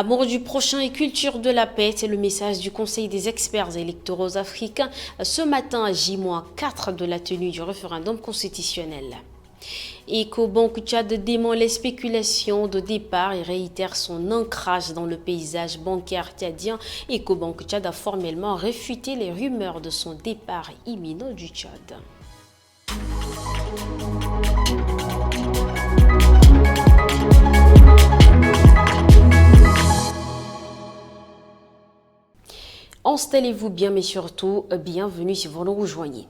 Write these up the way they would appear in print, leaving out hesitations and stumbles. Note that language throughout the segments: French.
Amour du prochain et culture de la paix, c'est le message du Conseil des experts électoraux africains ce matin à J-4 de la tenue du référendum constitutionnel. Ecobank Tchad dément les spéculations de départ et réitère son ancrage dans le paysage bancaire tchadien. Ecobank Tchad a formellement réfuté les rumeurs de son départ imminent du Tchad. Installez-vous bien, mais surtout, bienvenue si vous nous rejoignez.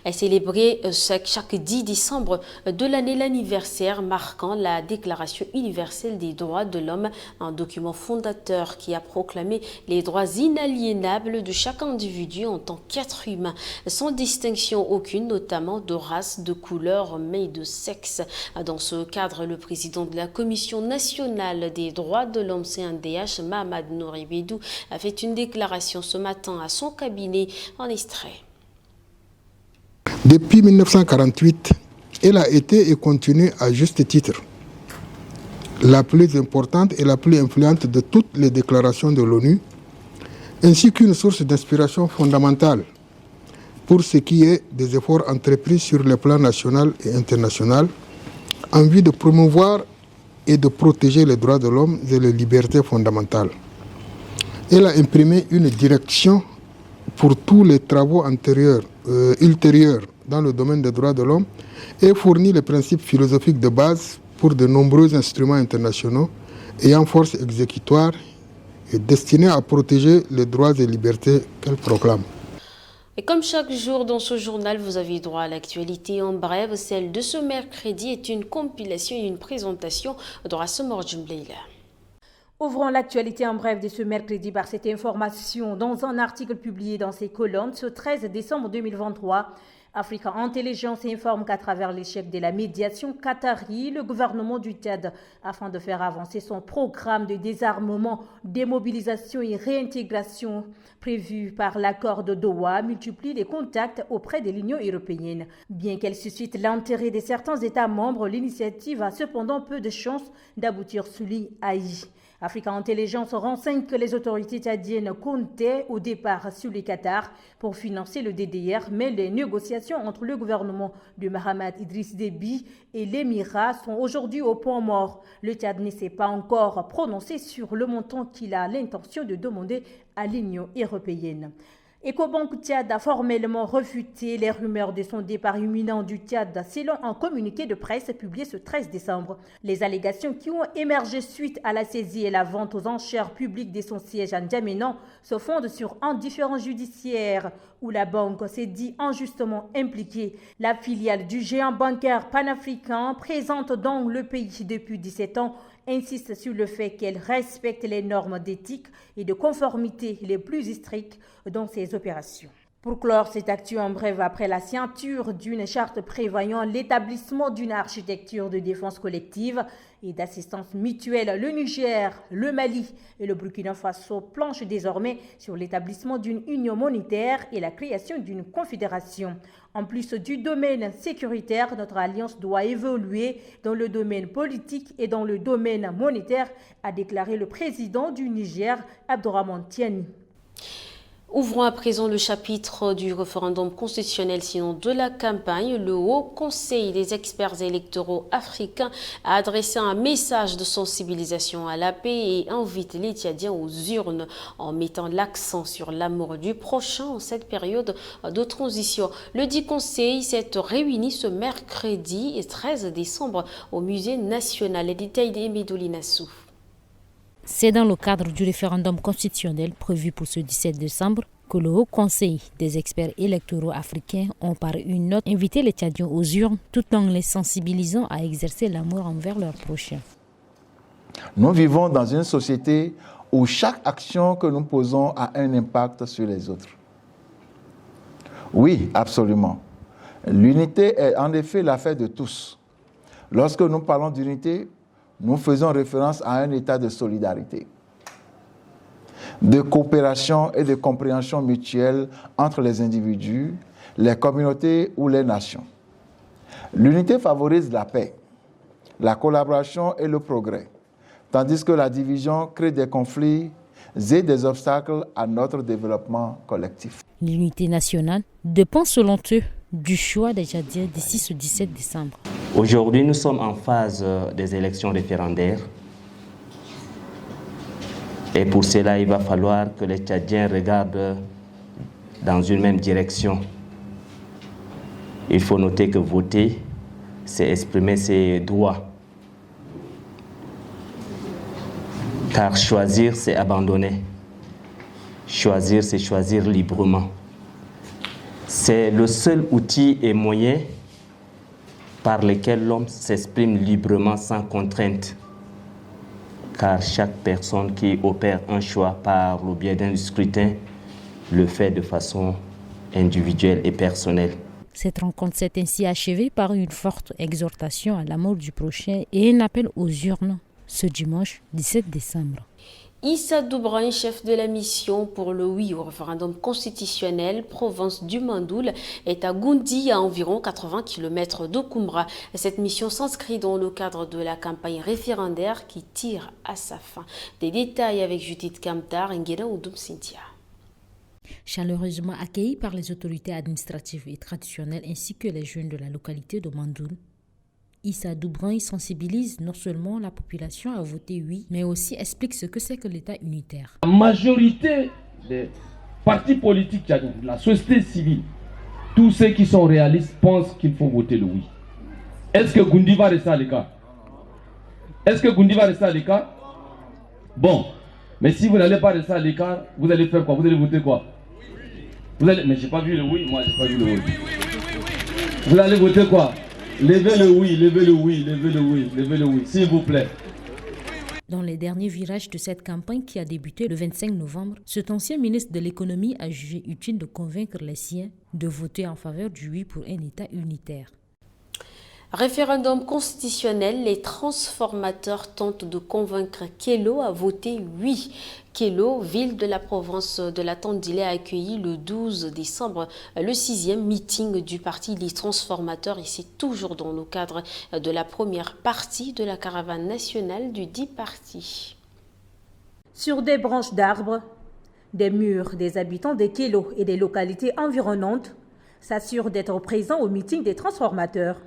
Elle célébrait chaque 10 décembre de l'année l'anniversaire marquant la Déclaration universelle des droits de l'homme, un document fondateur qui a proclamé les droits inaliénables de chaque individu en tant qu'être humain, sans distinction aucune, notamment de race, de couleur, mais de sexe. Dans ce cadre, le président de la Commission nationale des droits de l'homme CNDH, Mahamadou Nouri Bédou, a fait une déclaration ce matin à son cabinet en extrait. Depuis 1948, elle a été et continue à juste titre la plus importante et la plus influente de toutes les déclarations de l'ONU, ainsi qu'une source d'inspiration fondamentale pour ce qui est des efforts entrepris sur le plan national et international en vue de promouvoir et de protéger les droits de l'homme et les libertés fondamentales. Elle a imprimé une direction pour tous les travaux ultérieurs dans le domaine des droits de l'homme et fournit les principes philosophiques de base pour de nombreux instruments internationaux ayant force exécutoire et destinés à protéger les droits et libertés qu'elle proclame. Et comme chaque jour dans ce journal, vous avez droit à l'actualité en bref. Celle de ce mercredi est une compilation et une présentation de Rassemor Djumbleila. Ouvrons l'actualité en bref de ce mercredi par cette information dans un article publié dans ses colonnes ce 13 décembre 2023. Africa Intelligence informe qu'à travers l'échec de la médiation qatari, le gouvernement du Tchad, afin de faire avancer son programme de désarmement, démobilisation et réintégration prévu par l'accord de Doha, multiplie les contacts auprès de l'Union européenne. Bien qu'elle suscite l'intérêt de certains États membres, l'initiative a cependant peu de chances d'aboutir, souligne AI. Africa Intelligence renseigne que les autorités tchadiennes comptaient au départ sur le Qatar pour financer le DDR, mais les négociations entre le gouvernement de Mahamat Idriss Déby et l'Émirat sont aujourd'hui au point mort. Le Tchad ne s'est pas encore prononcé sur le montant qu'il a l'intention de demander à l'Union européenne. Ecobank Tchad a formellement refuté les rumeurs de son départ imminent du Tchad selon un communiqué de presse publié ce 13 décembre. Les allégations qui ont émergé suite à la saisie et la vente aux enchères publiques de son siège à N'Djamena se fondent sur un différend judiciaire où la banque s'est dit injustement impliquée. La filiale du géant bancaire panafricain, présente dans le pays depuis 17 ans, insiste sur le fait qu'elle respecte les normes d'éthique et de conformité les plus strictes dans ses opérations. Pour clore cette actu en bref, après la signature d'une charte prévoyant l'établissement d'une architecture de défense collective et d'assistance mutuelle, le Niger, le Mali et le Burkina Faso planchent désormais sur l'établissement d'une union monétaire et la création d'une confédération. En plus du domaine sécuritaire, notre alliance doit évoluer dans le domaine politique et dans le domaine monétaire, a déclaré le président du Niger, Abdourahmane Tiani. Ouvrons à présent le chapitre du référendum constitutionnel, sinon de la campagne. Le Haut Conseil des experts électoraux africains a adressé un message de sensibilisation à la paix et invite les Tchadiens aux urnes en mettant l'accent sur l'amour du prochain en cette période de transition. Le dit Conseil s'est réuni ce mercredi 13 décembre au Musée national. Les détails d'Emedou Linassou. C'est dans le cadre du référendum constitutionnel prévu pour ce 17 décembre que le Haut Conseil des experts électoraux africains ont par une note invité les Tchadiens aux urnes tout en les sensibilisant à exercer l'amour envers leurs prochains. Nous vivons dans une société où chaque action que nous posons a un impact sur les autres. Oui, absolument. L'unité est en effet l'affaire de tous. Lorsque nous parlons d'unité, nous faisons référence à un état de solidarité, de coopération et de compréhension mutuelle entre les individus, les communautés ou les nations. L'unité favorise la paix, la collaboration et le progrès, tandis que la division crée des conflits et des obstacles à notre développement collectif. L'unité nationale dépend selon eux du choix des Tchadiens d'ici ce 17 décembre. Aujourd'hui, nous sommes en phase des élections référendaires. Et pour cela, il va falloir que les Tchadiens regardent dans une même direction. Il faut noter que voter, c'est exprimer ses droits. Car choisir, c'est abandonner. Choisir, c'est choisir librement. C'est le seul outil et moyen par lequel l'homme s'exprime librement sans contrainte. Car chaque personne qui opère un choix par le biais d'un scrutin le fait de façon individuelle et personnelle. Cette rencontre s'est ainsi achevée par une forte exhortation à l'amour du prochain et un appel aux urnes ce dimanche 17 décembre. Issa Doubrain, chef de la mission pour le oui au référendum constitutionnel, province du Mandoul, est à Goundi, à environ 80 km de Koumbra. Cette mission s'inscrit dans le cadre de la campagne référendaire qui tire à sa fin. Des détails avec Judith Kamtar, Nguera Oudoum Cynthia. Chaleureusement accueillis par les autorités administratives et traditionnelles ainsi que les jeunes de la localité de Mandoul, Issa Doubrain sensibilise non seulement la population à voter oui, mais aussi explique ce que c'est que l'État unitaire. La majorité des partis politiques tchadiens, de la société civile, tous ceux qui sont réalistes pensent qu'il faut voter le oui. Est-ce que Goundi va rester à l'écart? Est-ce que Goundi va rester à l'écart? Bon, mais si vous n'allez pas rester à l'écart, vous allez faire quoi? Vous allez voter quoi? Vous allez... Mais j'ai pas vu le oui, moi j'ai pas vu le oui. Vous allez voter quoi? Levez le oui, levez le oui, levez le oui, levez le oui, s'il vous plaît. Dans les derniers virages de cette campagne qui a débuté le 25 novembre, cet ancien ministre de l'économie a jugé utile de convaincre les siens de voter en faveur du oui pour un État unitaire. Référendum constitutionnel, les transformateurs tentent de convaincre Kélo à voter oui. Kélo, ville de la province de la Tandilé, a accueilli le 12 décembre le 6e meeting du parti Les Transformateurs et c'est toujours dans le cadre de la première partie de la caravane nationale du dit parti. Sur des branches d'arbres, des murs des habitants de Kélo et des localités environnantes s'assurent d'être présents au meeting des transformateurs.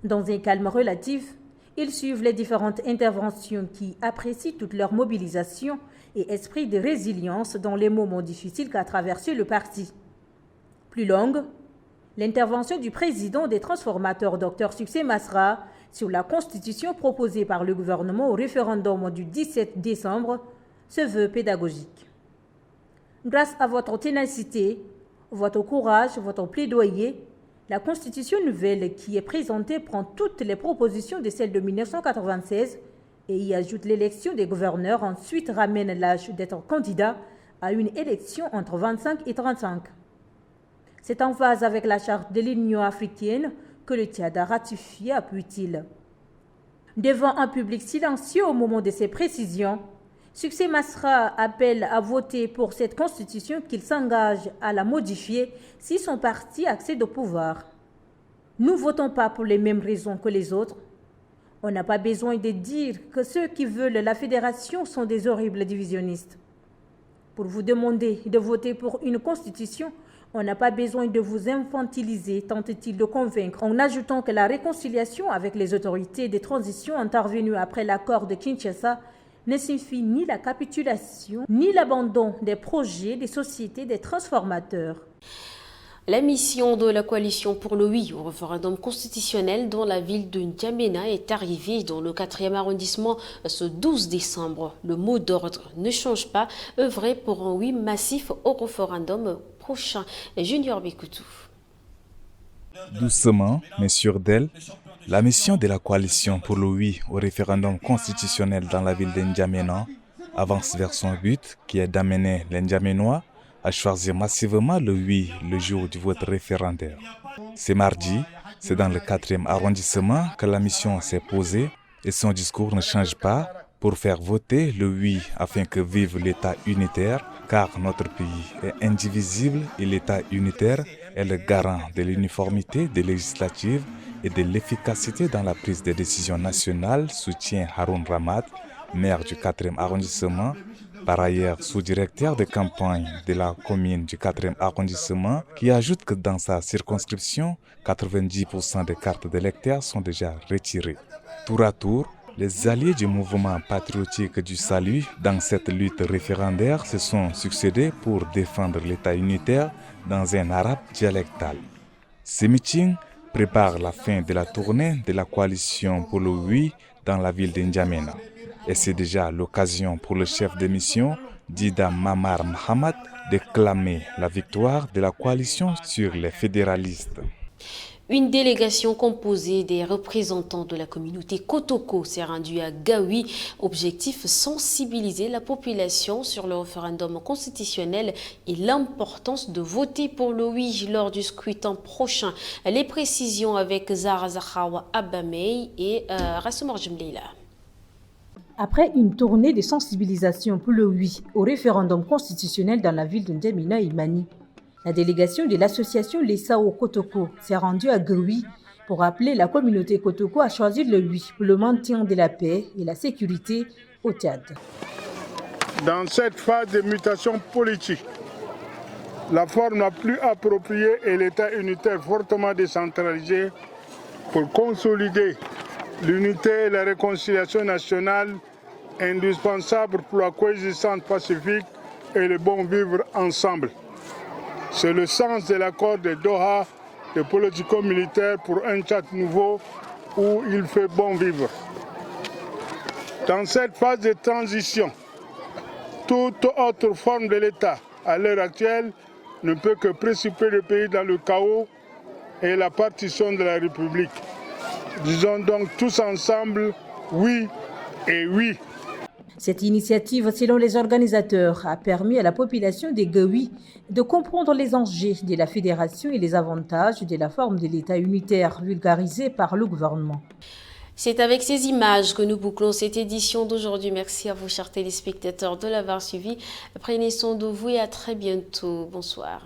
Dans un calme relatif, ils suivent les différentes interventions qui apprécient toute leur mobilisation et esprit de résilience dans les moments difficiles qu'a traversé le parti. Plus longue, l'intervention du président des transformateurs, Dr Succès Masra, sur la constitution proposée par le gouvernement au référendum du 17 décembre se veut pédagogique. Grâce à votre ténacité, votre courage, votre plaidoyer, la Constitution nouvelle qui est présentée prend toutes les propositions de celle de 1996 et y ajoute l'élection des gouverneurs, ensuite ramène l'âge d'être candidat à une élection entre 25 et 35. C'est en phase avec la charte de l'Union africaine que le Tchad a ratifié, appuie-t-il. Devant un public silencieux au moment de ces précisions, Succès Masra appelle à voter pour cette constitution qu'il s'engage à la modifier si son parti accède au pouvoir. Nous ne votons pas pour les mêmes raisons que les autres. On n'a pas besoin de dire que ceux qui veulent la fédération sont des horribles divisionnistes. Pour vous demander de voter pour une constitution, on n'a pas besoin de vous infantiliser, tente-t-il de convaincre, en ajoutant que la réconciliation avec les autorités de transition intervenues après l'accord de Kinshasa ne signifie ni la capitulation, ni l'abandon des projets des sociétés des transformateurs. La mission de la coalition pour le oui au référendum constitutionnel dans la ville de N'Djamena est arrivée dans le 4e arrondissement ce 12 décembre. Le mot d'ordre ne change pas, œuvrer pour un oui massif au référendum prochain. Junior Bikoutou. Doucement, mais sûre d'elle, la mission de la coalition pour le oui au référendum constitutionnel dans la ville de N'Djamena avance vers son but qui est d'amener les N'Djaménois à choisir massivement le oui le jour du vote référendaire. Ce mardi, c'est dans le 4e arrondissement que la mission s'est posée et son discours ne change pas pour faire voter le oui afin que vive l'État unitaire car notre pays est indivisible et l'État unitaire est le garant de l'uniformité des législatives et de l'efficacité dans la prise de décisions nationales, soutient Haroun Ramad, maire du 4e arrondissement, par ailleurs sous-directeur de campagne de la commune du 4e arrondissement, qui ajoute que dans sa circonscription, 90% des cartes d'électeurs sont déjà retirées. Tour à tour, les alliés du mouvement patriotique du salut dans cette lutte référendaire se sont succédés pour défendre l'État unitaire dans un arabe dialectal. Ces meetings préparent la fin de la tournée de la coalition pour le oui dans la ville de N'Djamena. Et c'est déjà l'occasion pour le chef de mission, Dida Mamar Mahamat, de clamer la victoire de la coalition sur les fédéralistes. Une délégation composée des représentants de la communauté Kotoko s'est rendue à Gaoui. Objectif, sensibiliser la population sur le référendum constitutionnel et l'importance de voter pour le oui lors du scrutin prochain. Les précisions avec Zara Zakhawa Abamey et Rassoumar Jemleila. Après une tournée de sensibilisation pour le oui au référendum constitutionnel dans la ville de N'Djamena et Mani, la délégation de l'association Les Sao Kotoko s'est rendue à Gaoui pour appeler la communauté Kotoko à choisir le oui pour le maintien de la paix et la sécurité au Tchad. Dans cette phase de mutation politique, la forme la plus appropriée est l'État unitaire fortement décentralisé pour consolider l'unité et la réconciliation nationale indispensables pour la coexistence pacifique et le bon vivre ensemble. C'est le sens de l'accord de Doha de politico-militaire pour un Tchad nouveau où il fait bon vivre. Dans cette phase de transition, toute autre forme de l'État à l'heure actuelle ne peut que précipiter le pays dans le chaos et la partition de la République. Disons donc tous ensemble oui et oui. Cette initiative, selon les organisateurs, a permis à la population de Gaoui de comprendre les enjeux de la fédération et les avantages de la forme de l'État unitaire vulgarisée par le gouvernement. C'est avec ces images que nous bouclons cette édition d'aujourd'hui. Merci à vous, chers téléspectateurs, de l'avoir suivi. Prenez soin de vous et à très bientôt. Bonsoir.